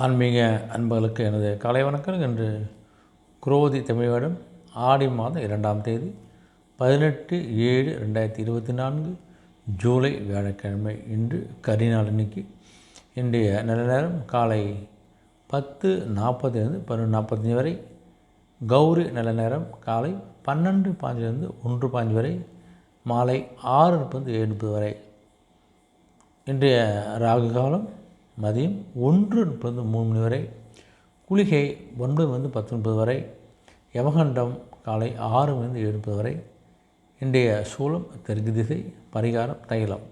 ஆன்மீக அன்பர்களுக்கு எனது காலை வணக்கம். இன்று குரோதி தமிழ் வருடம் ஆடி மாதம் 2ஆம் தேதி 18/7/2024 ஜூலை வியாழக்கிழமை. இன்று கரிநாள். இன்னைக்கு இன்றைய நல்ல நேரம் காலை 10:40 11:45 வரை. கௌரி நல்ல நேரம் காலை 12:05 1:05 வரை. மாலை 6:30 7:30 வரை. இன்றைய ராகு காலம் மதியம் 1:30 3 மணி வரை. குளிகை 9:10 வரை. யமகண்டம் காலை 6:00 7:30 வரை. இன்றைய சூலம் தெற்கு திசை. பரிகாரம் தைலம்.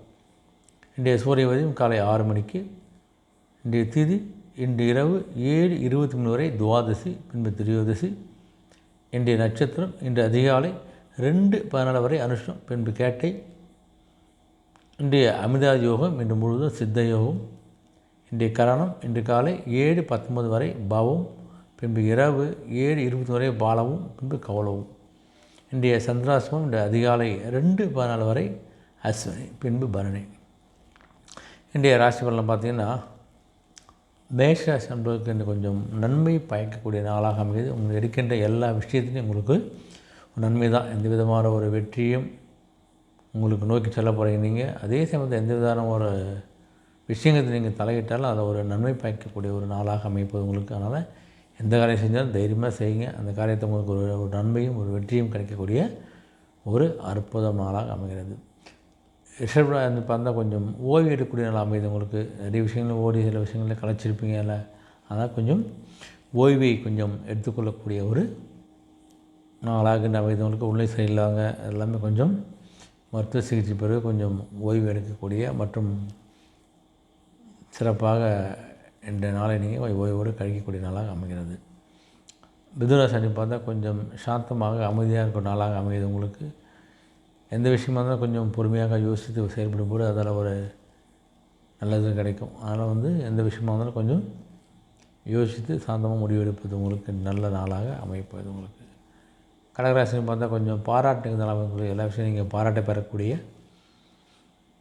இன்றைய சூரிய உதயம் காலை 6 மணிக்கு. இன்றைய திதி இன்று இரவு 7:23 வரை துவாதசி, பின்பு திரியோதசி. இன்றைய நட்சத்திரம் இன்று அதிகாலை 2:14 வரை அனுஷம், பின்பு கேட்டை. இன்றைய அமிர்தாதி யோகம் இன்று முழுவதும் சித்த யோகம். இன்றைய கரணம் இன்று காலை 7:19 வரை பவம், பின்பு இரவு 7:20 வரை பாலவும், பின்பு கவலவும். இன்றைய சந்திராசிரமம் இன்று அதிகாலை 2:14 வரை அஸ்வினி, பின்பு பரணி. இன்றைய ராசி பலன் பார்த்திங்கன்னா, மேஷராசி என்பதற்கு இன்று கொஞ்சம் நன்மை பயக்கக்கூடிய நாளாக அமைகிறது. உங்களுக்கு எடுக்கின்ற எல்லா விஷயத்துலையும் உங்களுக்கு நன்மை தான். எந்த விதமான ஒரு வெற்றியும் உங்களுக்கு நோக்கி செல்ல போகிறீங்க. நீங்கள் அதே சமயத்தில் எந்த விதமான ஒரு விஷயங்களை நீங்கள் தலையிட்டாலும் அதை ஒரு நன்மை பயக்கக்கூடிய ஒரு நாளாக அமைப்பது உங்களுக்கு. அதனால் எந்த காரியம் செஞ்சாலும் தைரியமாக செய்யுங்க. அந்த காரியத்தை உங்களுக்கு ஒரு நன்மையும் ஒரு வெற்றியும் கிடைக்கக்கூடிய ஒரு அற்புத நாளாக அமைகிறது. ரிஷபராசி பார்த்தா கொஞ்சம் ஓய்வு எடுக்கக்கூடிய நாள் அமைது. உங்களுக்கு நிறைய விஷயங்கள் ஓடி சில விஷயங்களில் கலைச்சிருப்பீங்க. இல்லை அதனால் கொஞ்சம் ஓய்வை கொஞ்சம் எடுத்துக்கொள்ளக்கூடிய ஒரு நாளாக அமைதவங்களுக்கு. உள்ளே சரியில்லாங்க எல்லாமே கொஞ்சம் மருத்துவ சிகிச்சை பிறகு கொஞ்சம் ஓய்வு எடுக்கக்கூடிய மற்றும் சிறப்பாக இந்த நாளை நீங்கள் ஓய்வோடு கழிக்கக்கூடிய நாளாக அமைகிறது. மிதுனராசி பார்த்தா கொஞ்சம் சாந்தமாக அமைதியாக இருக்கிற நாளாக அமைகிறது. உங்களுக்கு எந்த விஷயமா இருந்தாலும் கொஞ்சம் பொறுமையாக யோசித்து செயல்படும் போது அதில் ஒரு நல்லது கிடைக்கும். அதனால் எந்த விஷயமா இருந்தாலும் கொஞ்சம் யோசித்து சாந்தமாக முடிவெடுப்பது உங்களுக்கு நல்ல நாளாக அமைப்பது உங்களுக்கு. கடகராசி பார்த்தா கொஞ்சம் பாராட்டுங்கிறதால உங்களுக்கு எல்லா விஷயம் நீங்கள் பாராட்ட பெறக்கூடிய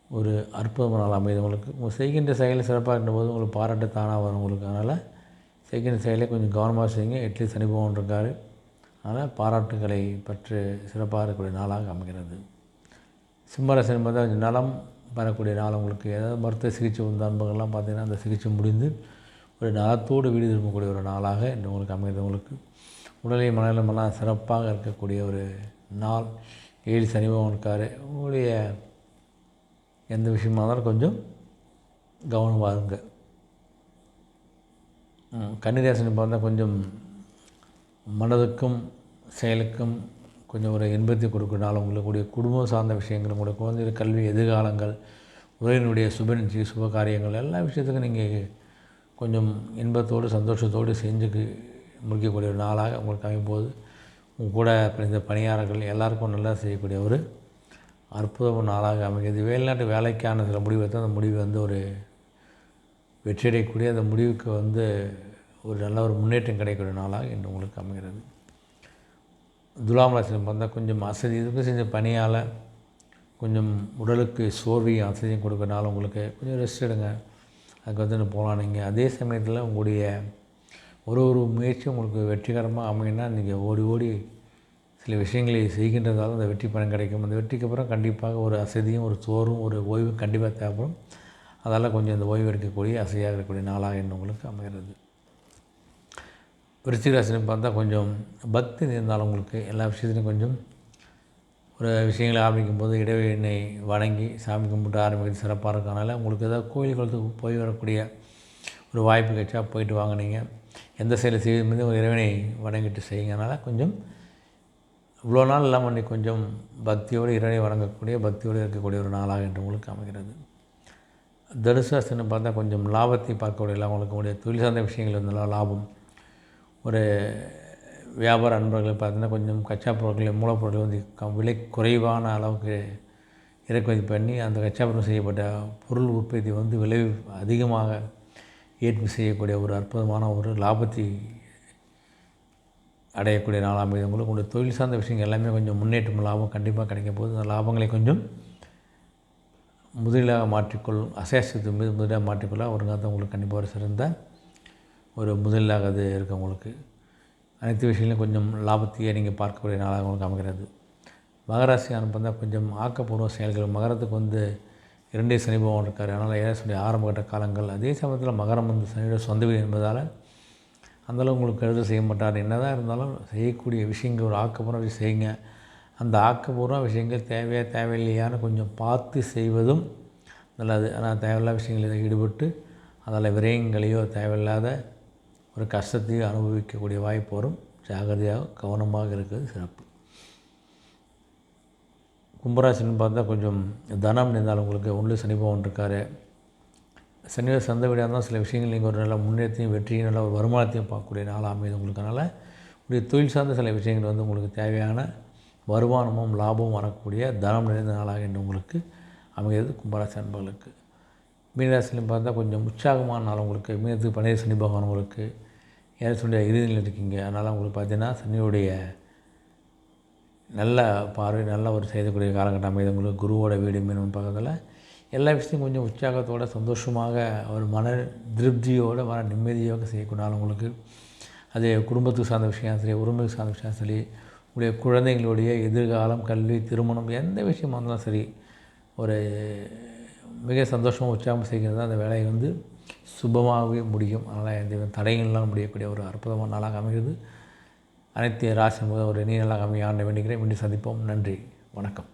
ஒரு அற்புதமான நாள் அமைது. உங்களுக்கு உங்கள் செய்கின்ற செயல் சிறப்பாக இருந்தபோது உங்களுக்கு பாராட்டு தானாக வரும் உங்களுக்கு. அதனால் செய்கின்ற செயலை கொஞ்சம் கவனமாக செய்யுங்க. இட்லி சனி பகவான் இருக்கார். அதனால் பாராட்டுகளை பற்றி சிறப்பாக இருக்கக்கூடிய நாளாக அமைகிறது. சிம்மராசி பார்த்தா நலம் பெறக்கூடிய நாள் உங்களுக்கு. ஏதாவது மருத்துவ சிகிச்சை அன்பர்கள்லாம் பார்த்திங்கன்னா அந்த சிகிச்சை முடிந்து ஒரு நலத்தோடு வீடு திரும்பக்கூடிய ஒரு நாளாக இன்று உங்களுக்கு அமைகிறது. உங்களுக்கு உடலை மனநலமெல்லாம் சிறப்பாக இருக்கக்கூடிய ஒரு நாள். 7 சனி பகவான் இருக்கார். உங்களுடைய எந்த விஷயமா இருந்தாலும் கொஞ்சம் கவனமாக இருங்க. கன்னிராசி பார்த்தா கொஞ்சம் மனதுக்கும் செயலுக்கும் கொஞ்சம் ஒரு இன்பத்தை கொடுக்கறனால உங்களுடைய குடும்பம் சார்ந்த விஷயங்கள், உங்களுடைய குழந்தைகள் கல்வி, எதிர்காலங்கள், உறவினுடைய சுப காரியங்கள் எல்லா விஷயத்துக்கும் நீங்கள் கொஞ்சம் இன்பத்தோடு சந்தோஷத்தோடு செஞ்சு முடிக்கக்கூடிய ஒரு நாளாக உங்களுக்கு அமைப்போது உங்கள் கூட இந்த பணியாளர்கள் எல்லாருக்கும் நல்லா செய்யக்கூடிய ஒரு அற்புதமான நாளாக அமைகிறது. வெளிநாட்டு வேலைக்கான சில முடிவு எடுத்து அந்த முடிவு ஒரு வெற்றியடையக்கூடிய அந்த முடிவுக்கு ஒரு நல்ல ஒரு முன்னேற்றம் கிடைக்கக்கூடிய நாளாக இன்று உங்களுக்கு அமைகிறது. துலாம் ராசி பார்த்தா கொஞ்சம் அசதி இதுக்கு செஞ்ச பணியால் கொஞ்சம் உடலுக்கு சோர்வையும் அசதியும் கொடுக்கறனால உங்களுக்கு கொஞ்சம் ரெஸ்ட் எடுங்க. அதுக்கு போகலாம். நீங்கள் அதே சமயத்தில் உங்களுடைய ஒரு முயற்சி உங்களுக்கு வெற்றிகரமாக அமையினா நீங்கள் ஓடி ஓடி சில விஷயங்களை செய்கின்றதால் அந்த வெற்றி பலன் கிடைக்கும். அந்த வெற்றிக்கு அப்புறம் கண்டிப்பாக ஒரு அசதியும் ஒரு சோர்வும் ஒரு ஓய்வும் கண்டிப்பாக தேவைப்படும். அதால் கொஞ்சம் இந்த ஓய்வு எடுக்கக்கூடிய அசதியாக இருக்கக்கூடிய நாளாக என்று உங்களுக்கு அமைகிறது. விருச்சிக ராசின்னு பார்த்தா கொஞ்சம் பக்தி இருந்தாலும் உங்களுக்கு எல்லா விஷயத்துலையும் கொஞ்சம் ஒரு விஷயங்களை ஆரம்பிக்கும் போது இடைவெளியினை வணங்கி சாமி கும்பிட்டு ஆரம்பிக்கிறது சிறப்பாக இருக்கனால உங்களுக்கு ஏதாவது கோயில்களுக்கு போய் வரக்கூடிய ஒரு வாய்ப்பு கிடைச்சா போயிட்டு வாங்க. நீங்கள் எந்த செயலை செய்யும் போது ஒரு இறைவனை வணங்கிட்டு செய்யுங்கனால கொஞ்சம் இவ்வளோ நாள் இல்லாமல் அன்றைக்கி கொஞ்சம் பக்தியோடு இறைவனை வணங்கக்கூடிய பக்தியோடு இருக்கக்கூடிய ஒரு நாளாக என்று உங்களுக்கு அமைகிறது. தனுசு ராசின்னு பார்த்தா கொஞ்சம் லாபத்தை பார்க்கக்கூடிய உங்களுக்கு உடைய தொழில் சார்ந்த விஷயங்கள் இருந்தாலும் லாபம். ஒரு வியாபார அன்பர்களை பார்த்தீங்கன்னா கொஞ்சம் கச்சா பொருட்கள் மூலப்பொருட்கள் விலை குறைவான அளவுக்கு இறக்குமதி பண்ணி அந்த கச்சா பொருள் செய்யப்பட்ட பொருள் உற்பத்தி விலை அதிகமாக ஏற்பு செய்யக்கூடிய ஒரு அற்புதமான ஒரு லாபத்தை அடையக்கூடிய நாளாக அமைது. உங்களுக்கு உங்களுடைய தொழில் சார்ந்த விஷயங்கள் எல்லாமே கொஞ்சம் முன்னேற்றம் லாபம் கண்டிப்பாக கிடைக்கும் போது அந்த லாபங்களை கொஞ்சம் முதலீடாக மாற்றிக்கொள்ளும். அசேஷத்து மீது முதலீடாக மாற்றிக்கொள்ள ஒரு காலத்தை உங்களுக்கு கண்டிப்பாக ஒரு சிறந்த ஒரு முதலாக அது இருக்குது உங்களுக்கு. அனைத்து விஷயங்களையும் கொஞ்சம் லாபத்தையே நீங்கள் பார்க்கக்கூடிய நாளாக உங்களுக்கு அமைகிறது. மகராசி பார்த்தா கொஞ்சம் ஆக்கப்பூர்வ செயல்கள். மகரத்துக்கு 2 சனி பகவான் இருக்கார். அதனால் ஏழரை ஆரம்பகட்ட காலங்கள். அதே சமயத்தில் மகரம் சனியோட சொந்த வீடு என்பதால் அந்தளவு உங்களுக்கு கெடுதல் செய்ய மாட்டார். என்ன தான் இருந்தாலும் செய்யக்கூடிய விஷயங்கள் ஒரு ஆக்கப்பூர்வ விஷயம் செய்யுங்க. அந்த ஆக்கப்பூர்வ விஷயங்கள் தேவையில்லையான்னு கொஞ்சம் பார்த்து செய்வதும் நல்லது. ஆனால் தேவையில்லாத விஷயங்களில் ஈடுபட்டு அதில் விரயங்களையோ தேவையில்லாத ஒரு கஷ்டத்தையோ அனுபவிக்கக்கூடிய வாய்ப்பு வரும். ஜாகிரதையாக கவனமாக இருக்கிறது சிறப்பு. கும்பராசின்னு பார்த்தா கொஞ்சம் தனம் இருந்தாலும் உங்களுக்கு 1 சனி பகவான் இருக்கார். சனியோட சொந்த வீடாக இருந்தால் சில விஷயங்கள் நீங்கள் ஒரு நல்ல முன்னேற்றத்தையும் வெற்றியும் நல்ல ஒரு வருமானத்தையும் பார்க்கக்கூடிய நாள் அமைது உங்களுக்கு. அதனால் உடைய தொழில் சார்ந்த சில விஷயங்கள் உங்களுக்கு தேவையான வருமானமும் லாபமும் வரக்கூடிய தனம் நிறைந்த நாளாக இன்று உங்களுக்கு அமைகிறது கும்பராசி அன்பர்களுக்கு. மீனராசிலையும் பார்த்தா கொஞ்சம் உற்சாகமான நாள் உங்களுக்கு. மீனத்துக்கு 12 சனி பகவான் உங்களுக்கு ஏழரை இறுதியில் இருக்கீங்க. அதனால் உங்களுக்கு பார்த்தீங்கன்னா சனியுடைய நல்ல பார்வை நல்ல ஒரு செய்யக்கூடிய காலகட்டம் அமைது உங்களுக்கு. குருவோட வீடு மீன் பக்கத்தில் எல்லா விஷயத்தையும் கொஞ்சம் உற்சாகத்தோடு சந்தோஷமாக ஒரு மன திருப்தியோடு மன நிம்மதியோடு செய்யக்கூடாது உங்களுக்கு. அது குடும்பத்துக்கு சார்ந்த விஷயம் சரி, உரிமைக்கு சார்ந்த விஷயம் சரி, உங்களுடைய குழந்தைங்களுடைய எதிர்காலம், கல்வி, திருமணம் எந்த விஷயமாக இருந்தாலும் சரி ஒரு மிக சந்தோஷமாக உற்சாகம் செய்கிறது அந்த வேலையை சுபமாகவே முடியும். அதனால் எந்த தடைகள்லாம் முடியக்கூடிய ஒரு அற்புதமான நாளாக அமைகிறது. அனைத்து ராசி ஒரு நீ நாளாக அமைய ஆண்டை வேண்டுகிறேன். மீண்டும் சந்திப்போம். நன்றி, வணக்கம்.